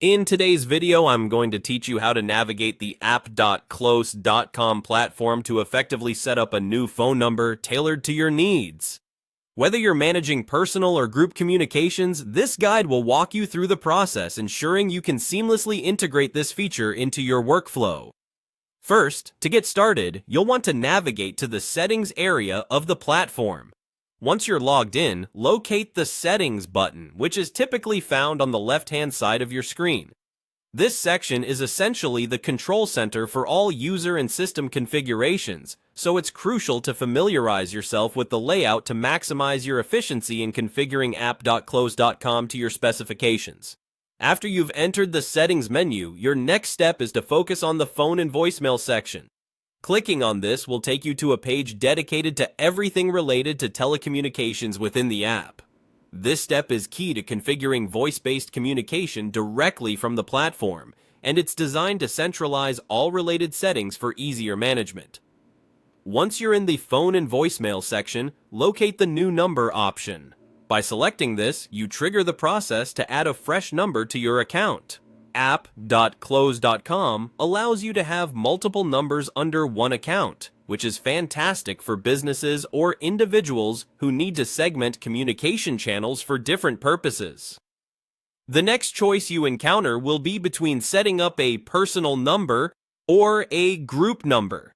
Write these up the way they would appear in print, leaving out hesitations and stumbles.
In today's video, I'm going to teach you how to navigate the app.close.com platform to effectively set up a new phone number tailored to your needs. Whether you're managing personal or group communications, this guide will walk you through the process, ensuring you can seamlessly integrate this feature into your workflow. First, to get started, you'll want to navigate to the Settings area of the platform. Once you're logged in, locate the Settings button, which is typically found on the left-hand side of your screen. This section is essentially the control center for all user and system configurations, so it's crucial to familiarize yourself with the layout to maximize your efficiency in configuring app.close.com to your specifications. After you've entered the Settings menu, your next step is to focus on the Phone and Voicemail section. Clicking on this will take you to a page dedicated to everything related to telecommunications within the app. This step is key to configuring voice-based communication directly from the platform, and it's designed to centralize all related settings for easier management. Once you're in the Phone and Voicemail section, locate the New Number option. By selecting this, you trigger the process to add a fresh number to your account. App.close.com allows you to have multiple numbers under one account, which is fantastic for businesses or individuals who need to segment communication channels for different purposes. The next choice you encounter will be between setting up a personal number or a group number.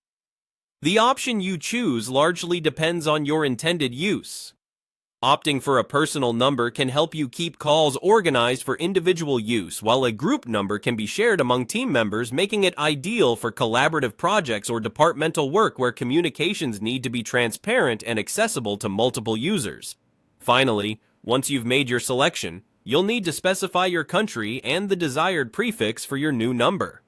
The option you choose largely depends on your intended use. Opting for a personal number can help you keep calls organized for individual use, while a group number can be shared among team members, making it ideal for collaborative projects or departmental work where communications need to be transparent and accessible to multiple users. Finally, once you've made your selection, you'll need to specify your country and the desired prefix for your new number.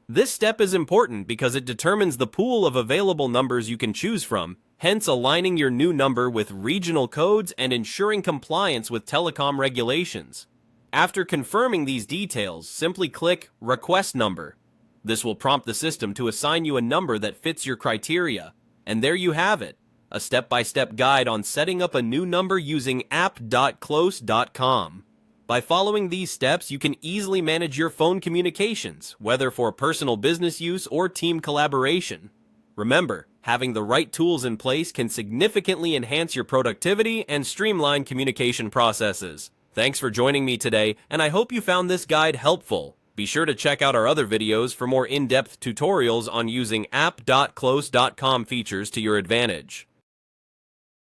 This step is important because it determines the pool of available numbers you can choose from, hence aligning your new number with regional codes and ensuring compliance with telecom regulations. After confirming these details, simply click Request Number. This will prompt the system to assign you a number that fits your criteria. And there you have it, a step-by-step guide on setting up a new number using app.close.com. By following these steps, you can easily manage your phone communications, whether for personal business use or team collaboration. Remember, having the right tools in place can significantly enhance your productivity and streamline communication processes. Thanks for joining me today, and I hope you found this guide helpful. Be sure to check out our other videos for more in-depth tutorials on using app.close.com features to your advantage.